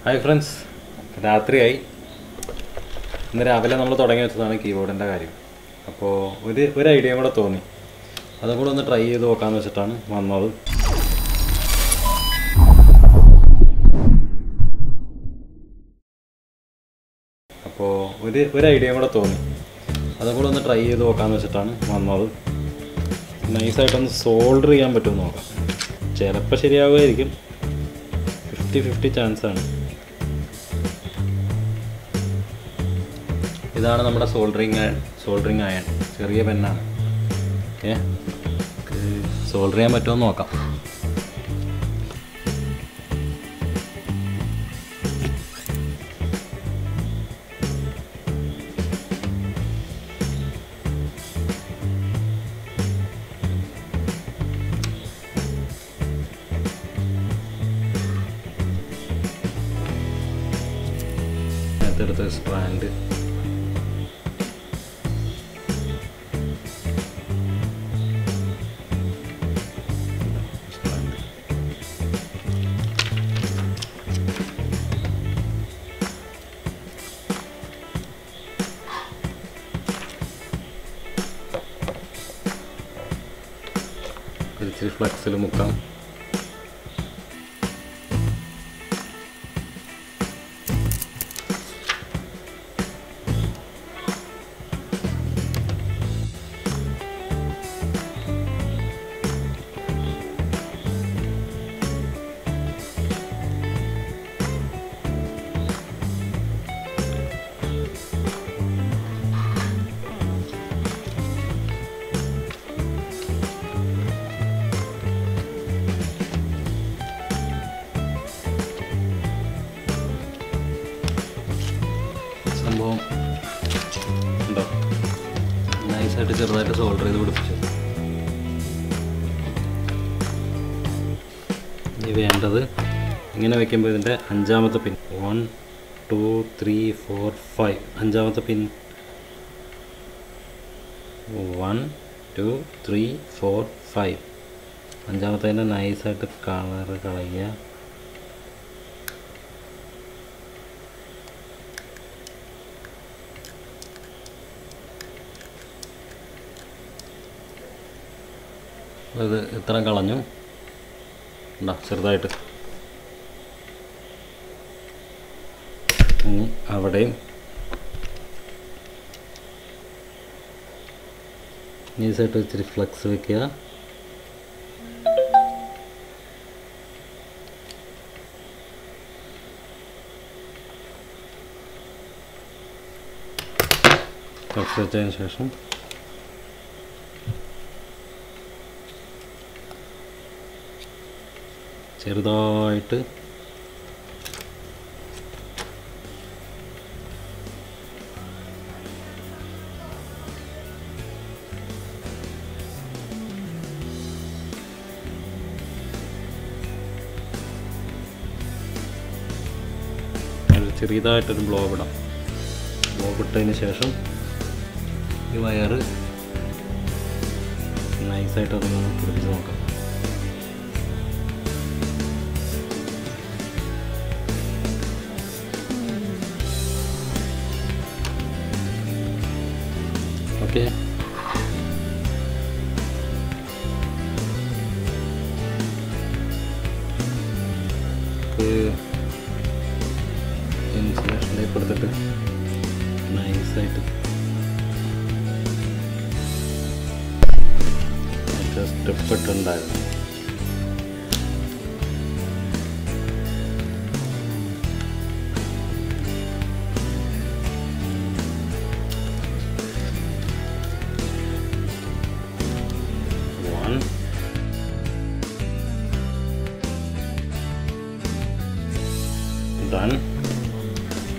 Hi friends, രാത്രിയായി. ഇന്ന് രാവിലെ നമ്മൾ തുടങ്ങി വെച്ചതാണ് കീബോർഡിൻ്റെ കാര്യം. അപ്പോൾ ഒരു ഐഡിയ കൂടെ തോന്നി, അതും കൂടെ ഒന്ന് ട്രൈ ചെയ്ത് നോക്കാമെന്ന് വെച്ചിട്ടാണ് വന്നത്. അപ്പോൾ ഒരു ഐഡിയ കൂടെ തോന്നി, അതും കൂടെ ഒന്ന് ട്രൈ ചെയ്ത് നോക്കാമെന്ന് വെച്ചിട്ടാണ് വന്നത്. നൈസായിട്ടൊന്ന് സോൾഡർ ചെയ്യാൻ പറ്റുമെന്ന് നോക്കാം. ചിലപ്പോൾ ശരിയാവുമായിരിക്കും, 50-50 ചാൻസാണ്. ഇതാണ് നമ്മുടെ സോൾഡറിങ് അയൺ. ചെറിയ പെന്നാണ്. സോൾഡർ ചെയ്യാൻ പറ്റുമെന്ന് നോക്കാം. അടുത്ത സ്ട്രാൻഡ് ഇച്ചിരി ഫ്ലക്സിൽ മുക്കാം. സംഭവം ഉണ്ടോ? നൈസായിട്ട് ചെറുതായിട്ട് സോൾഡർ ചെയ്ത് പിടിപ്പിച്ചു. ഇനി വേണ്ടത് ഇങ്ങനെ വയ്ക്കുമ്പോൾ ഇതിൻ്റെ അഞ്ചാമത്തെ പിൻ 1 2 3 4 5 അഞ്ചാമത്തെ പിൻ 1 2 3 4 5 അഞ്ചാമത്തതിൻ്റെ നൈസായിട്ട് കളറ് കളയുക. ഇത് ഇത്ര കളഞ്ഞു ഉണ്ടോ? ചെറുതായിട്ട് അവിടെയും നൈസായിട്ട് ഇച്ചിരി ഫ്ലക്സ് വയ്ക്കുക. ഫ്ലക്സ് വെച്ചതിന് ശേഷം ചെറുതായിട്ട് ചെറിയതായിട്ടൊരു ബ്ലോബ് ഇടാം. ബ്ലോബ് ഇട്ടതിന് ശേഷം ഈ വയറ് നൈസായിട്ട് അതൊന്ന് പിടിപ്പിച്ച് നോക്കാം. ഓക്കെ, ഇൻസുലേഷൻ ടൈപ്പ് എടുത്തിട്ട് നൈസായിട്ട് സ്റ്റെപ്പ് ഇട്ടുണ്ടായിരുന്നു.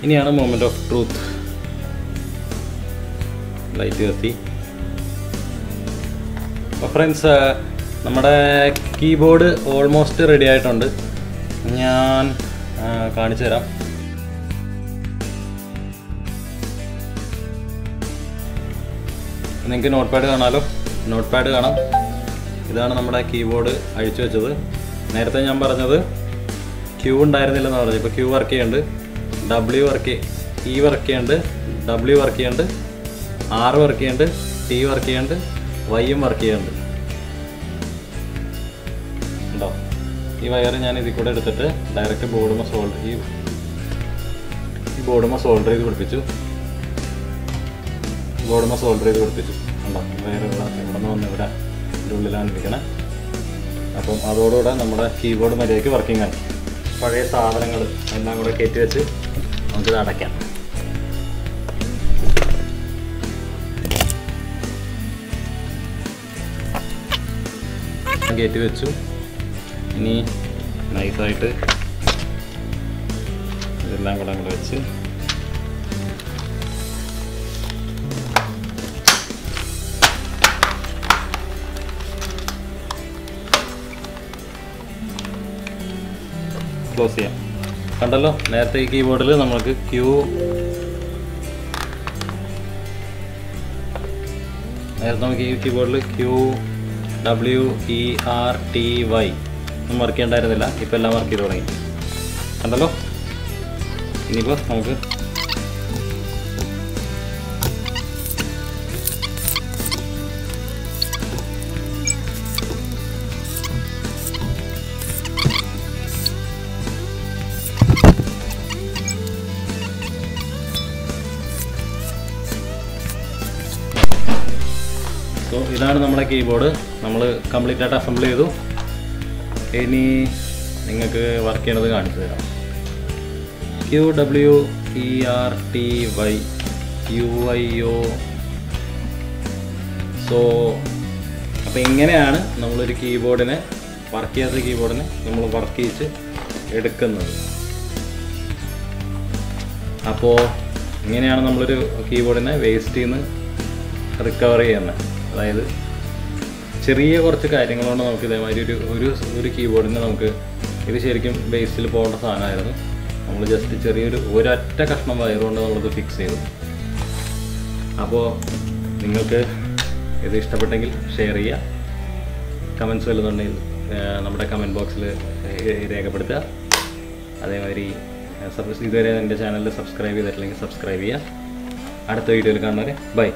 ഇനിയാണ് മൊമെൻ്റ് ഓഫ് ട്രൂത്ത്. ലൈറ്റ് കത്തി. അപ്പോൾ ഫ്രണ്ട്സ്, നമ്മുടെ കീബോർഡ് ഓൾമോസ്റ്റ് റെഡി ആയിട്ടുണ്ട്. ഞാൻ കാണിച്ചു തരാം. നിങ്ങൾക്ക് നോട്ട് പാഡ് കാണാമല്ലോ. നോട്ട് പാഡ് കാണാം. ഇതാണ് നമ്മുടെ കീബോർഡ് അഴിച്ചു വെച്ചത്. നേരത്തെ ഞാൻ പറഞ്ഞത് ക്യൂ ഉണ്ടായിരുന്നില്ലെന്ന് പറഞ്ഞു. ഇപ്പോൾ ക്യൂ വർക്ക് ചെയ്യുന്നുണ്ട്, E വർക്ക് ചെയ്യുന്നുണ്ട്, W വർക്ക് ചെയ്യുന്നുണ്ട്, R വർക്ക് ചെയ്യുന്നുണ്ട്, T വർക്ക് ചെയ്യുന്നുണ്ട്, Yയും വർക്ക് ചെയ്യുന്നുണ്ട്. ഉണ്ടോ? ഈ വയർ ഞാൻ ഇതിൽ കൂടെ എടുത്തിട്ട് ഡയറക്റ്റ് ബോർഡുമ്പോൾ സോൾഡർ ചെയ്ത് പിടിപ്പിച്ചു. ഉണ്ടോ? വയർ ഇവിടെ നിന്ന് വന്ന് ഇവിടെ ഉള്ളിലാണ് ഇരിക്കണേ. അപ്പം അതോടുകൂടെ നമ്മുടെ കീബോർഡ് മര്യാദയ്ക്ക് വർക്കിംഗ് ആണ്. പഴയ സാധനങ്ങൾ എല്ലാം കൂടെ കയറ്റി വെച്ച് നമുക്കിത് അടയ്ക്കാം. കയറ്റി വെച്ചു. ഇനി നൈസായിട്ട് ഇതെല്ലാം കൂടെ അങ്ങോട്ട് വെച്ച് ക്ലോസ് ചെയ്യാം. കണ്ടല്ലോ, നേരത്തെ ഈ കീബോർഡിൽ നമുക്ക് ഈ കീബോർഡിൽ QWERTY ഒന്നും വർക്ക് ചെയ്യണ്ടായിരുന്നില്ല. ഇപ്പം എല്ലാം വർക്ക് ചെയ്ത് തുടങ്ങി. കണ്ടല്ലോ. ഇനിയിപ്പോൾ നമുക്ക് ഇതാണ് നമ്മുടെ കീബോർഡ്. നമ്മൾ കംപ്ലീറ്റ് ആയിട്ട് അസംബിൾ ചെയ്തു. ഇനി നിങ്ങൾക്ക് വർക്ക് ചെയ്യണത് കാണിച്ചു തരാം. QWERTYUIO. അപ്പോൾ ഇങ്ങനെയാണ് നമ്മളൊരു കീബോർഡിനെ, വർക്ക് ചെയ്യാത്ത കീബോർഡിനെ നമ്മൾ വർക്ക് ചെയ്യിച്ച് എടുക്കുന്നത്. അപ്പോൾ ഇങ്ങനെയാണ് നമ്മളൊരു കീബോർഡിനെ വേസ്റ്റിൽ നിന്ന് റിക്കവർ ചെയ്യുന്നത്. അതായത് ചെറിയ കുറച്ച് കാര്യങ്ങളുകൊണ്ട് നമുക്ക് ഇതേമാതിരി ഒരു കീബോർഡിനെ നമുക്ക്, ഇത് ശരിക്കും വേസ്റ്റിൽ പോകേണ്ട സാധനമായിരുന്നു. നമ്മൾ ജസ്റ്റ് ഒരൊറ്റ കഷ്ണം വയറുകൊണ്ട് നമ്മളത് ഫിക്സ് ചെയ്തു. അപ്പോൾ നിങ്ങൾക്ക് ഇത് ഇഷ്ടപ്പെട്ടെങ്കിൽ ഷെയർ ചെയ്യുക. കമൻസ് വല്ലതുണ്ടെങ്കിൽ നമ്മുടെ കമൻറ്റ് ബോക്സിൽ രേഖപ്പെടുത്തുക. അതേമാതിരി ഇതുവരെ എൻ്റെ ചാനലിൽ സബ്സ്ക്രൈബ് ചെയ്തിട്ടില്ലെങ്കിൽ സബ്സ്ക്രൈബ് ചെയ്യുക. അടുത്ത വീഡിയോയിൽ കാണുന്നവരെ ബൈ.